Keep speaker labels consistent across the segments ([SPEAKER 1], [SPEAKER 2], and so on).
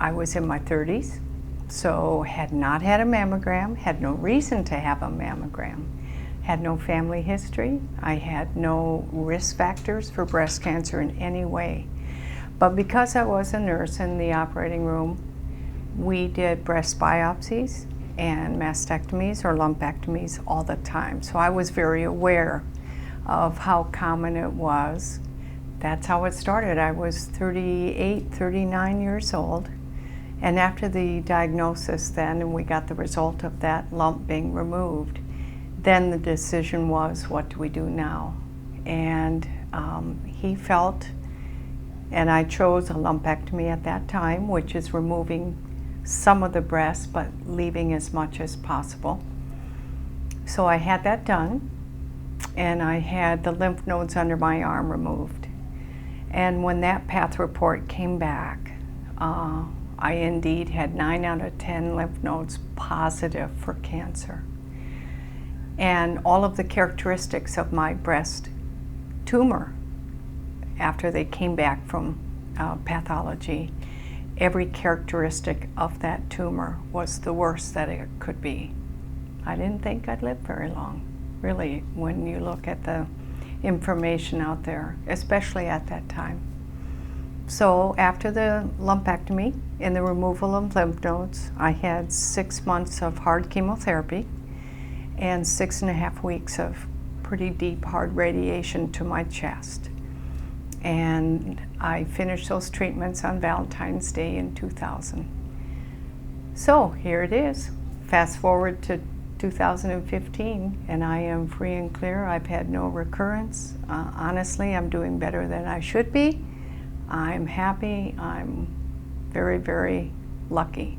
[SPEAKER 1] I was in my 30s, so had not had a mammogram, had no reason to have a mammogram, had no family history, I had no risk factors for breast cancer in any way. But because I was a nurse in the operating room, we did breast biopsies and mastectomies or lumpectomies all the time. So I was very aware of how common it was. That's how it started. I was 38, 39 years old. And after the diagnosis then, and we got the result of that lump being removed, then the decision was, what do we do now? And he felt, and I chose a lumpectomy at that time, which is removing some of the breast, but leaving as much as possible. So I had that done, and I had the lymph nodes under my arm removed. And when that path report came back, I indeed had 9 out of 10 lymph nodes positive for cancer. And all of the characteristics of my breast tumor, after they came back from pathology, every characteristic of that tumor was the worst that it could be. I didn't think I'd live very long, really, when you look at the information out there, especially at that time. So after the lumpectomy and the removal of lymph nodes, I had 6 months of hard chemotherapy and 6.5 weeks of pretty deep hard radiation to my chest. And I finished those treatments on Valentine's Day in 2000. So here it is. Fast forward to 2015, and I am free and clear. I've had no recurrence. Honestly, I'm doing better than I should be. I'm happy. I'm very, very lucky.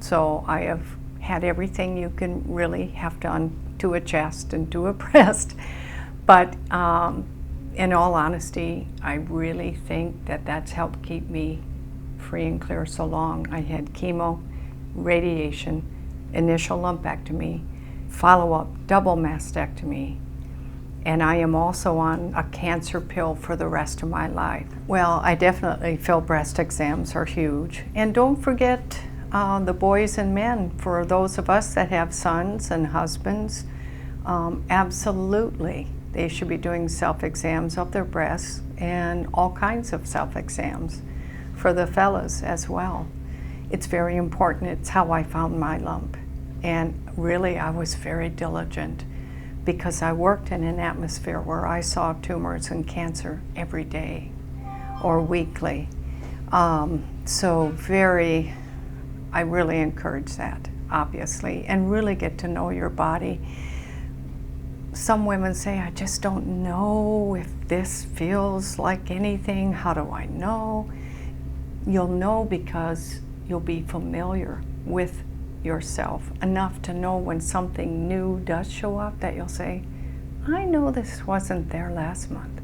[SPEAKER 1] So I have had everything you can really have done to a chest and to a breast. But in all honesty, I really think that that's helped keep me free and clear so long. I had chemo, radiation, initial lumpectomy, follow-up double mastectomy, and I am also on a cancer pill for the rest of my life. Well, I definitely feel breast exams are huge. And don't forget the boys and men. For those of us that have sons and husbands, absolutely, they should be doing self-exams of their breasts and all kinds of self-exams for the fellas as well. It's very important. It's how I found my lump. And really, I was very diligent because I worked in an atmosphere where I saw tumors and cancer every day or weekly. So I really encourage that, obviously, and really get to know your body. Some women say, I just don't know if this feels like anything. How do I know? You'll know because you'll be familiar with yourself enough to know when something new does show up that you'll say, I know this wasn't there last month.